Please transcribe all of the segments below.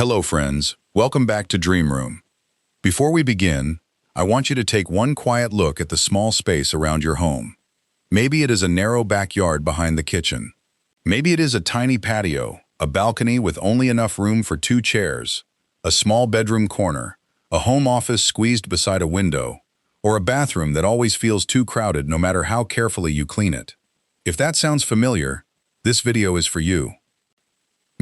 Hello friends, welcome back to Dream Room. Before we begin, I want you to take one quiet look at the small space around your home. Maybe it is a narrow backyard behind the kitchen. Maybe it is a tiny patio, a balcony with only enough room for 2 chairs, a small bedroom corner, a home office squeezed beside a window, or a bathroom that always feels too crowded no matter how carefully you clean it. If that sounds familiar, this video is for you.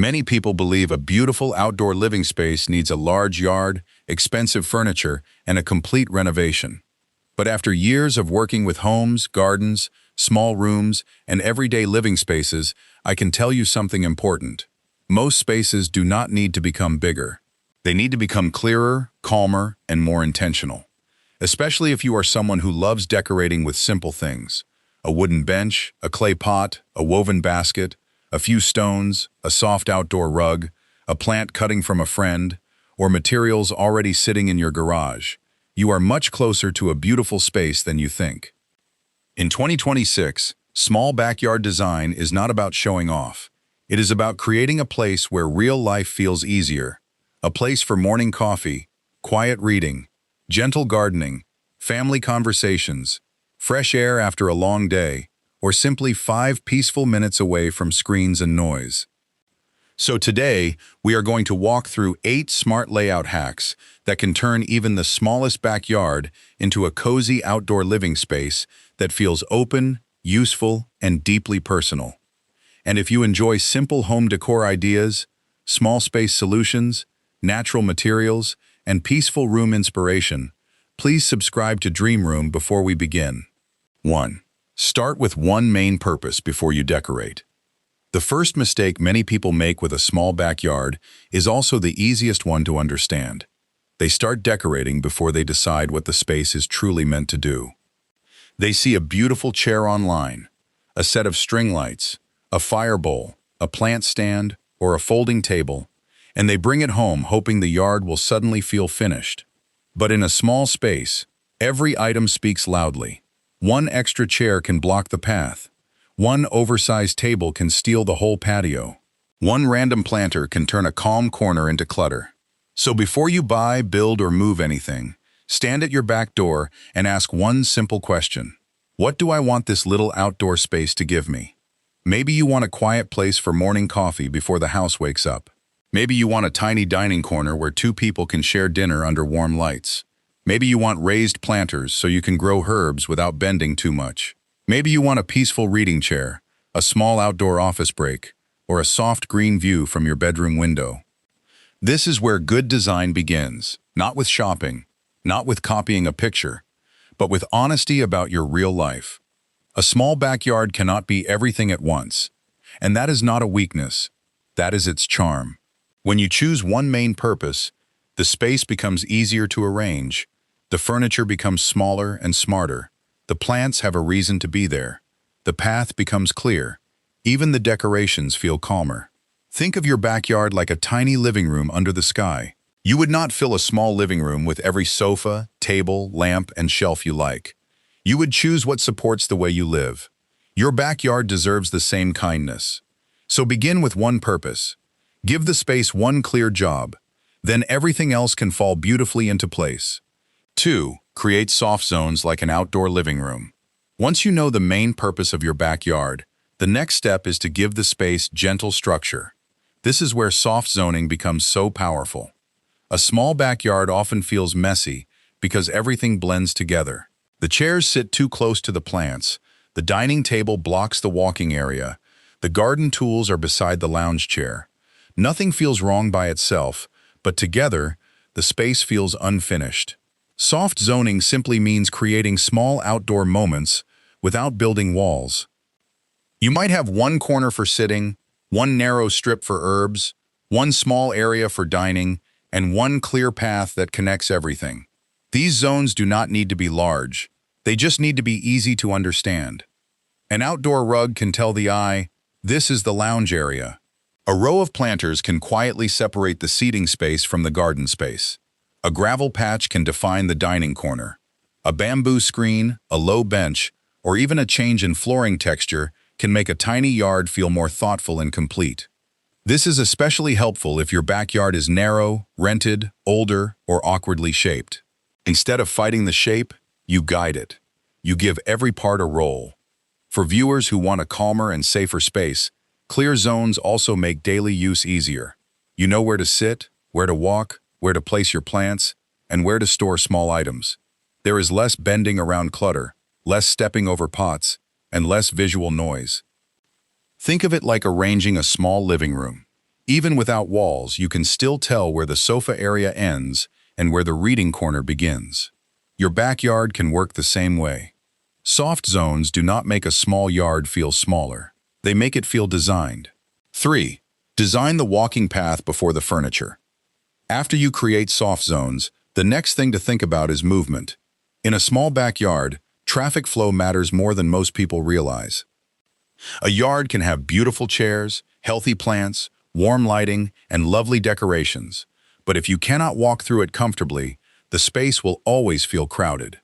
Many people believe a beautiful outdoor living space needs a large yard, expensive furniture, and a complete renovation. But after years of working with homes, gardens, small rooms, and everyday living spaces, I can tell you something important. Most spaces do not need to become bigger. They need to become clearer, calmer, and more intentional. Especially if you are someone who loves decorating with simple things. A wooden bench, a clay pot, a woven basket, a few stones, a soft outdoor rug, a plant cutting from a friend, or materials already sitting in your garage. You are much closer to a beautiful space than you think. In 2026, small backyard design is not about showing off. It is about creating a place where real life feels easier. A place for morning coffee, quiet reading, gentle gardening, family conversations, fresh air after a long day, or simply 5 peaceful minutes away from screens and noise. So today, we are going to walk through 8 smart layout hacks that can turn even the smallest backyard into a cozy outdoor living space that feels open, useful, and deeply personal. And if you enjoy simple home decor ideas, small space solutions, natural materials, and peaceful room inspiration, please subscribe to Dream Room before we begin. 1. Start with one main purpose before you decorate. The first mistake many people make with a small backyard is also the easiest one to understand. They start decorating before they decide what the space is truly meant to do. They see a beautiful chair online, a set of string lights, a fire bowl, a plant stand, or a folding table, and they bring it home hoping the yard will suddenly feel finished. But in a small space, every item speaks loudly. One extra chair can block the path. One oversized table can steal the whole patio. One random planter can turn a calm corner into clutter. So before you buy, build, or move anything, stand at your back door and ask one simple question. What do I want this little outdoor space to give me? Maybe you want a quiet place for morning coffee before the house wakes up. Maybe you want a tiny dining corner where 2 people can share dinner under warm lights. Maybe you want raised planters so you can grow herbs without bending too much. Maybe you want a peaceful reading chair, a small outdoor office break, or a soft green view from your bedroom window. This is where good design begins, not with shopping, not with copying a picture, but with honesty about your real life. A small backyard cannot be everything at once, and that is not a weakness. That is its charm. When you choose one main purpose, the space becomes easier to arrange. The furniture becomes smaller and smarter. The plants have a reason to be there. The path becomes clear. Even the decorations feel calmer. Think of your backyard like a tiny living room under the sky. You would not fill a small living room with every sofa, table, lamp, and shelf you like. You would choose what supports the way you live. Your backyard deserves the same kindness. So begin with one purpose. Give the space one clear job. Then everything else can fall beautifully into place. 2. Create soft zones like an outdoor living room. Once you know the main purpose of your backyard, the next step is to give the space gentle structure. This is where soft zoning becomes so powerful. A small backyard often feels messy because everything blends together. The chairs sit too close to the plants, the dining table blocks the walking area, the garden tools are beside the lounge chair. Nothing feels wrong by itself, but together, the space feels unfinished. Soft zoning simply means creating small outdoor moments without building walls. You might have one corner for sitting, one narrow strip for herbs, one small area for dining, and one clear path that connects everything. These zones do not need to be large. They just need to be easy to understand. An outdoor rug can tell the eye, this is the lounge area. A row of planters can quietly separate the seating space from the garden space. A gravel patch can define the dining corner. A bamboo screen, a low bench, or even a change in flooring texture can make a tiny yard feel more thoughtful and complete. This is especially helpful if your backyard is narrow, rented, older, or awkwardly shaped. Instead of fighting the shape, you guide it. You give every part a role. For viewers who want a calmer and safer space, clear zones also make daily use easier. You know where to sit, where to walk, where to place your plants, and where to store small items. There is less bending around clutter, less stepping over pots, and less visual noise. Think of it like arranging a small living room. Even without walls, you can still tell where the sofa area ends and where the reading corner begins. Your backyard can work the same way. Soft zones do not make a small yard feel smaller. They make it feel designed. 3. Design the walking path before the furniture. After you create soft zones, the next thing to think about is movement. In a small backyard, traffic flow matters more than most people realize. A yard can have beautiful chairs, healthy plants, warm lighting, and lovely decorations, but if you cannot walk through it comfortably, the space will always feel crowded.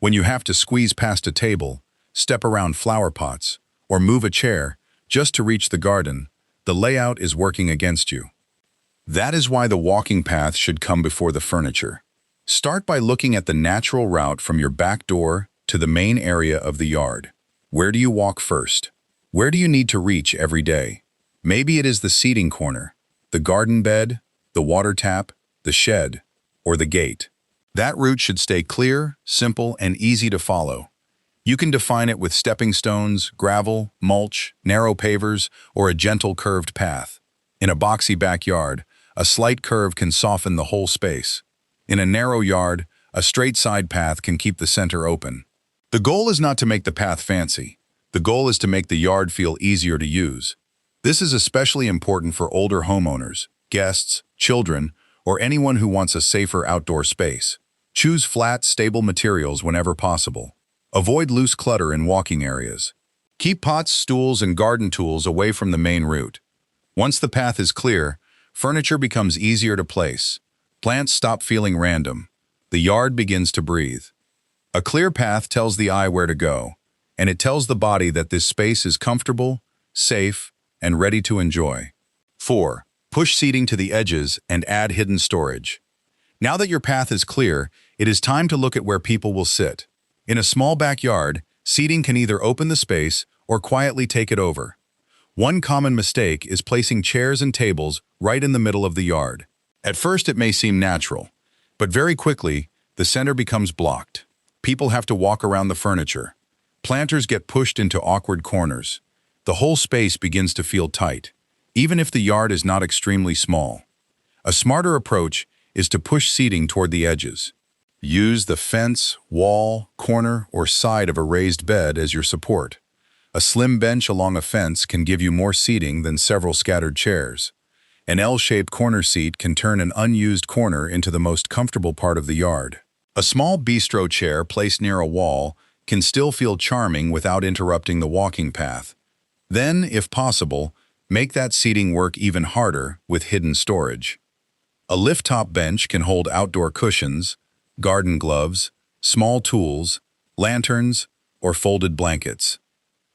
When you have to squeeze past a table, step around flower pots, or move a chair just to reach the garden, the layout is working against you. That is why the walking path should come before the furniture. Start by looking at the natural route from your back door to the main area of the yard. Where do you walk first? Where do you need to reach every day? Maybe it is the seating corner, the garden bed, the water tap, the shed, or the gate. That route should stay clear, simple, and easy to follow. You can define it with stepping stones, gravel, mulch, narrow pavers, or a gentle curved path. In a boxy backyard, a slight curve can soften the whole space. In a narrow yard, a straight side path can keep the center open. The goal is not to make the path fancy. The goal is to make the yard feel easier to use. This is especially important for older homeowners, guests, children, or anyone who wants a safer outdoor space. Choose flat, stable materials whenever possible. Avoid loose clutter in walking areas. Keep pots, stools, and garden tools away from the main route. Once the path is clear, furniture becomes easier to place. Plants stop feeling random. The yard begins to breathe. A clear path tells the eye where to go, and it tells the body that this space is comfortable, safe, and ready to enjoy. 4. Push seating to the edges and add hidden storage. Now that your path is clear, it is time to look at where people will sit. In a small backyard, seating can either open the space or quietly take it over. One common mistake is placing chairs and tables right in the middle of the yard. At first it may seem natural, but very quickly, the center becomes blocked. People have to walk around the furniture. Planters get pushed into awkward corners. The whole space begins to feel tight, even if the yard is not extremely small. A smarter approach is to push seating toward the edges. Use the fence, wall, corner, or side of a raised bed as your support. A slim bench along a fence can give you more seating than several scattered chairs. An L-shaped corner seat can turn an unused corner into the most comfortable part of the yard. A small bistro chair placed near a wall can still feel charming without interrupting the walking path. Then, if possible, make that seating work even harder with hidden storage. A lift-top bench can hold outdoor cushions, garden gloves, small tools, lanterns, or folded blankets.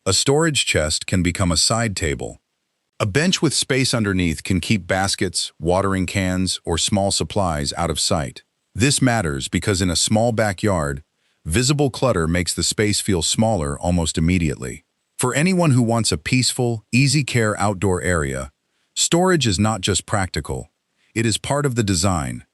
A storage chest can become a side table. A bench with space underneath can keep baskets, watering cans, or small supplies out of sight. This matters because in a small backyard, visible clutter makes the space feel smaller almost immediately. For anyone who wants a peaceful, easy-care outdoor area, storage is not just practical. It is part of the design.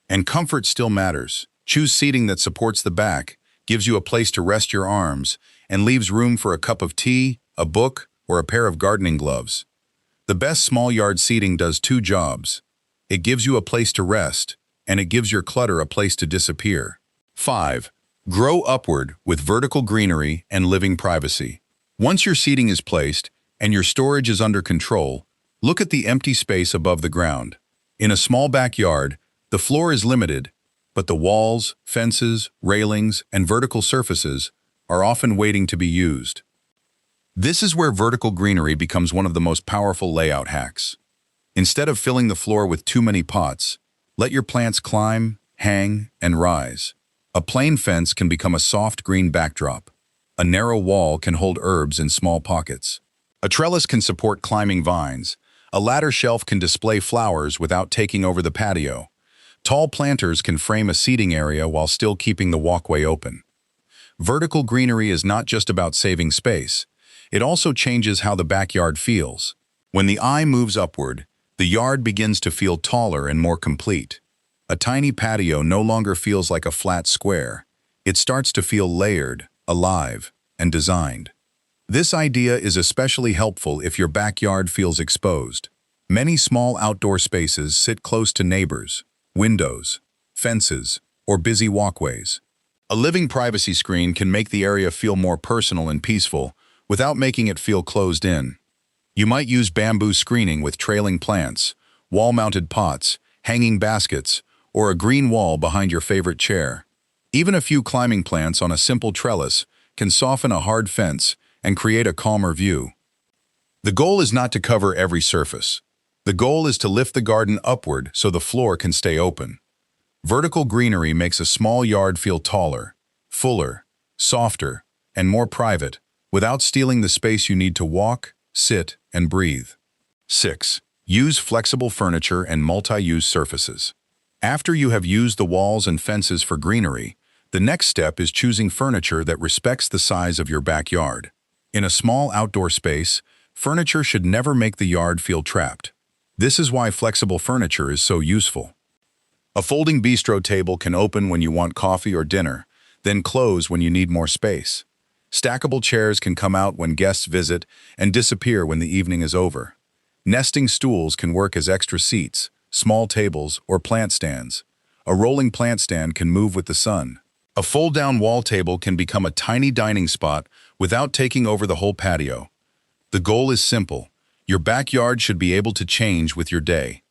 And comfort still matters. Choose seating that supports the back, gives you a place to rest your arms, and leaves room for a cup of tea, a book, or a pair of gardening gloves. The best small yard seating does two jobs. It gives you a place to rest, and it gives your clutter a place to disappear. 5. Grow upward with vertical greenery and living privacy. Once your seating is placed and your storage is under control, look at the empty space above the ground. In a small backyard, the floor is limited, but the walls, fences, railings, and vertical surfaces are often waiting to be used. This is where vertical greenery becomes one of the most powerful layout hacks. Instead of filling the floor with too many pots, let your plants climb, hang, and rise. A plain fence can become a soft green backdrop. A narrow wall can hold herbs in small pockets. A trellis can support climbing vines. A ladder shelf can display flowers without taking over the patio. Tall planters can frame a seating area while still keeping the walkway open. Vertical greenery is not just about saving space. It also changes how the backyard feels. When the eye moves upward, the yard begins to feel taller and more complete. A tiny patio no longer feels like a flat square. It starts to feel layered, alive, and designed. This idea is especially helpful if your backyard feels exposed. Many small outdoor spaces sit close to neighbors, windows, fences, or busy walkways. A living privacy screen can make the area feel more personal and peaceful without making it feel closed in. You might use bamboo screening with trailing plants, wall-mounted pots, hanging baskets, or a green wall behind your favorite chair. Even a few climbing plants on a simple trellis can soften a hard fence and create a calmer view. The goal is not to cover every surface. The goal is to lift the garden upward so the floor can stay open. Vertical greenery makes a small yard feel taller, fuller, softer, and more private, without stealing the space you need to walk, sit, and breathe. 6. Use flexible furniture and multi-use surfaces. After you have used the walls and fences for greenery, the next step is choosing furniture that respects the size of your backyard. In a small outdoor space, furniture should never make the yard feel trapped. This is why flexible furniture is so useful. A folding bistro table can open when you want coffee or dinner, then close when you need more space. Stackable chairs can come out when guests visit and disappear when the evening is over. Nesting stools can work as extra seats, small tables, or plant stands. A rolling plant stand can move with the sun. A fold-down wall table can become a tiny dining spot without taking over the whole patio. The goal is simple. Your backyard should be able to change with your day.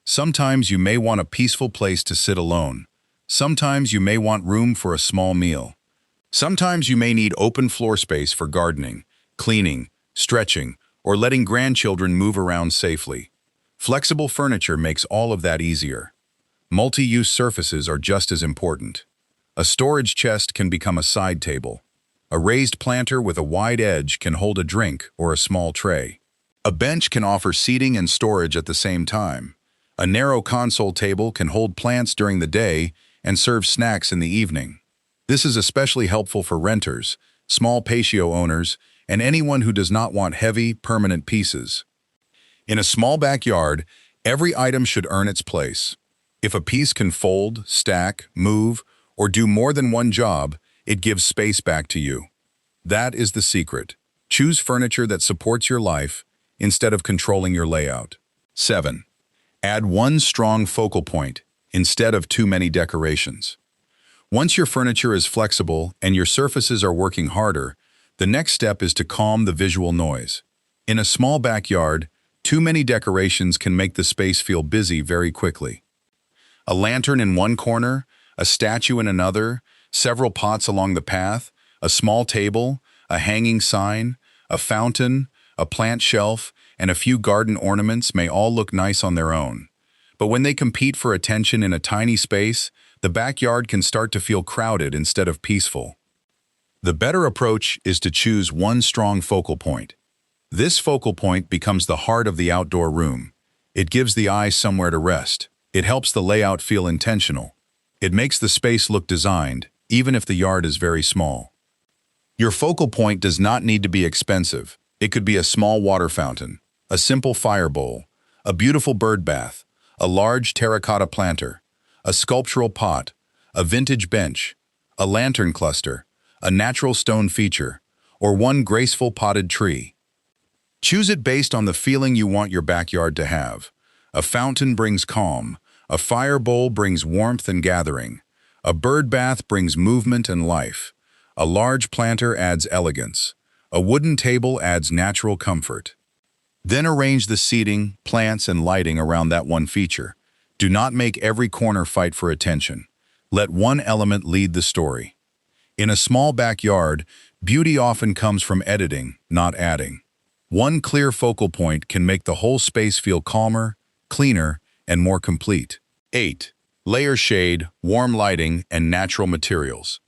Sometimes you may want a peaceful place to sit alone. Sometimes you may want room for a small meal. Sometimes you may need open floor space for gardening, cleaning, stretching, or letting grandchildren move around safely. Flexible furniture makes all of that easier. Multi-use surfaces are just as important. A storage chest can become a side table. A raised planter with a wide edge can hold a drink or a small tray. A bench can offer seating and storage at the same time. A narrow console table can hold plants during the day and serve snacks in the evening. This is especially helpful for renters, small patio owners, and anyone who does not want heavy, permanent pieces. In a small backyard, every item should earn its place. If a piece can fold, stack, move, or do more than one job, it gives space back to you. That is the secret. Choose furniture that supports your life instead of controlling your layout. 7. Add one strong focal point instead of too many decorations. Once your furniture is flexible and your surfaces are working harder, the next step is to calm the visual noise. In a small backyard, too many decorations can make the space feel busy very quickly. A lantern in one corner, a statue in another, several pots along the path, a small table, a hanging sign, a fountain, a plant shelf, and a few garden ornaments may all look nice on their own. But when they compete for attention in a tiny space, the backyard can start to feel crowded instead of peaceful. The better approach is to choose one strong focal point. This focal point becomes the heart of the outdoor room. It gives the eye somewhere to rest. It helps the layout feel intentional. It makes the space look designed, even if the yard is very small. Your focal point does not need to be expensive. It could be a small water fountain, a simple fire bowl, a beautiful bird bath, a large terracotta planter, a sculptural pot, a vintage bench, a lantern cluster, a natural stone feature, or one graceful potted tree. Choose it based on the feeling you want your backyard to have. A fountain brings calm, a fire bowl brings warmth and gathering, a bird bath brings movement and life, a large planter adds elegance, a wooden table adds natural comfort. Then arrange the seating, plants, and lighting around that one feature. Do not make every corner fight for attention. Let one element lead the story. In a small backyard, beauty often comes from editing, not adding. One clear focal point can make the whole space feel calmer, cleaner, and more complete. 8. Layer shade, warm lighting, and natural materials.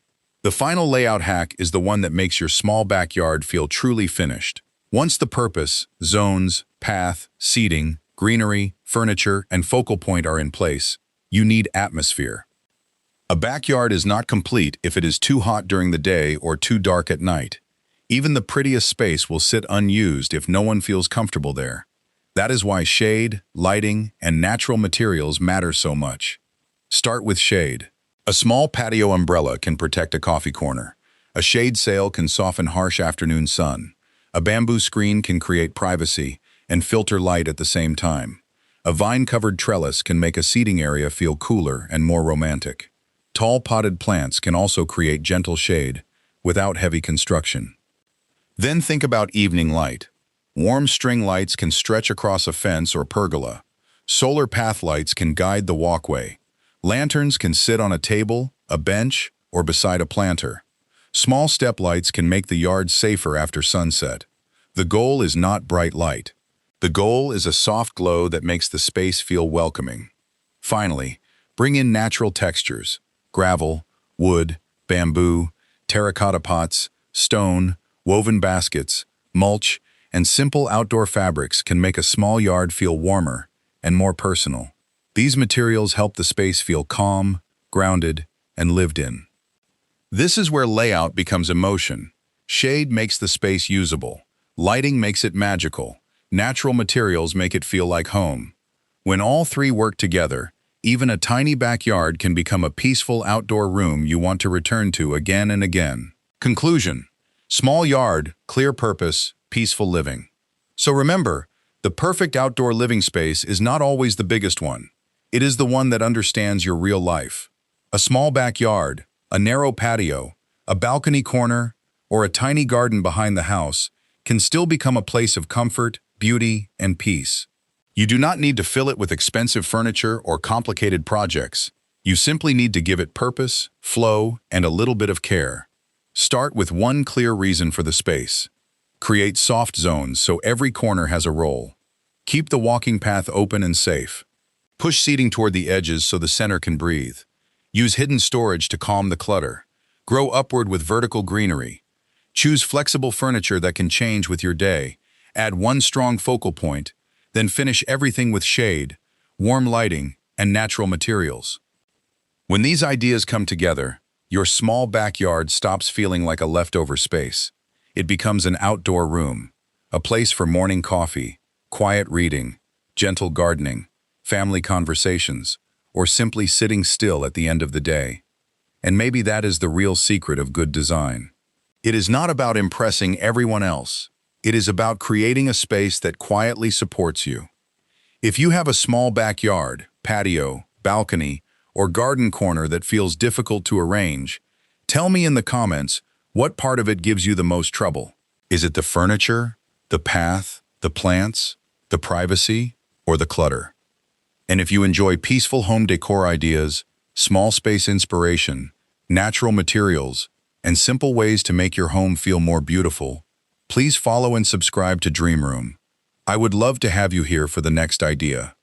The final layout hack is the one that makes your small backyard feel truly finished. Once the purpose, zones, path, seating, greenery, furniture, and focal point are in place, you need atmosphere. A backyard is not complete if it is too hot during the day or too dark at night. Even the prettiest space will sit unused if no one feels comfortable there. That is why shade, lighting, and natural materials matter so much. Start with shade. A small patio umbrella can protect a coffee corner. A shade sail can soften harsh afternoon sun. A bamboo screen can create privacy and filter light at the same time. A vine-covered trellis can make a seating area feel cooler and more romantic. Tall potted plants can also create gentle shade without heavy construction. Then think about evening light. Warm string lights can stretch across a fence or pergola. Solar path lights can guide the walkway. Lanterns can sit on a table, a bench, or beside a planter. Small step lights can make the yard safer after sunset. The goal is not bright light. The goal is a soft glow that makes the space feel welcoming. Finally, bring in natural textures. Gravel, wood, bamboo, terracotta pots, stone, woven baskets, mulch, and simple outdoor fabrics can make a small yard feel warmer and more personal. These materials help the space feel calm, grounded, and lived in. This is where layout becomes emotion. Shade makes the space usable. Lighting makes it magical. Natural materials make it feel like home. When all three work together, even a tiny backyard can become a peaceful outdoor room you want to return to again and again. Conclusion: small yard, clear purpose, peaceful living. So remember, the perfect outdoor living space is not always the biggest one. It is the one that understands your real life. A small backyard, a narrow patio, a balcony corner, or a tiny garden behind the house can still become a place of comfort, beauty, and peace. You do not need to fill it with expensive furniture or complicated projects. You simply need to give it purpose, flow, and a little bit of care. Start with one clear reason for the space. Create soft zones so every corner has a role. Keep the walking path open and safe. Push seating toward the edges so the center can breathe. Use hidden storage to calm the clutter. Grow upward with vertical greenery. Choose flexible furniture that can change with your day. Add one strong focal point, then finish everything with shade, warm lighting, and natural materials. When these ideas come together, your small backyard stops feeling like a leftover space. It becomes an outdoor room, a place for morning coffee, quiet reading, gentle gardening, family conversations, or simply sitting still at the end of the day. And maybe that is the real secret of good design. It is not about impressing everyone else. It is about creating a space that quietly supports you. If you have a small backyard, patio, balcony, or garden corner that feels difficult to arrange, tell me in the comments what part of it gives you the most trouble. Is it the furniture, the path, the plants, the privacy, or the clutter? And if you enjoy peaceful home decor ideas, small space inspiration, natural materials, and simple ways to make your home feel more beautiful, please follow and subscribe to Dream Room. I would love to have you here for the next idea.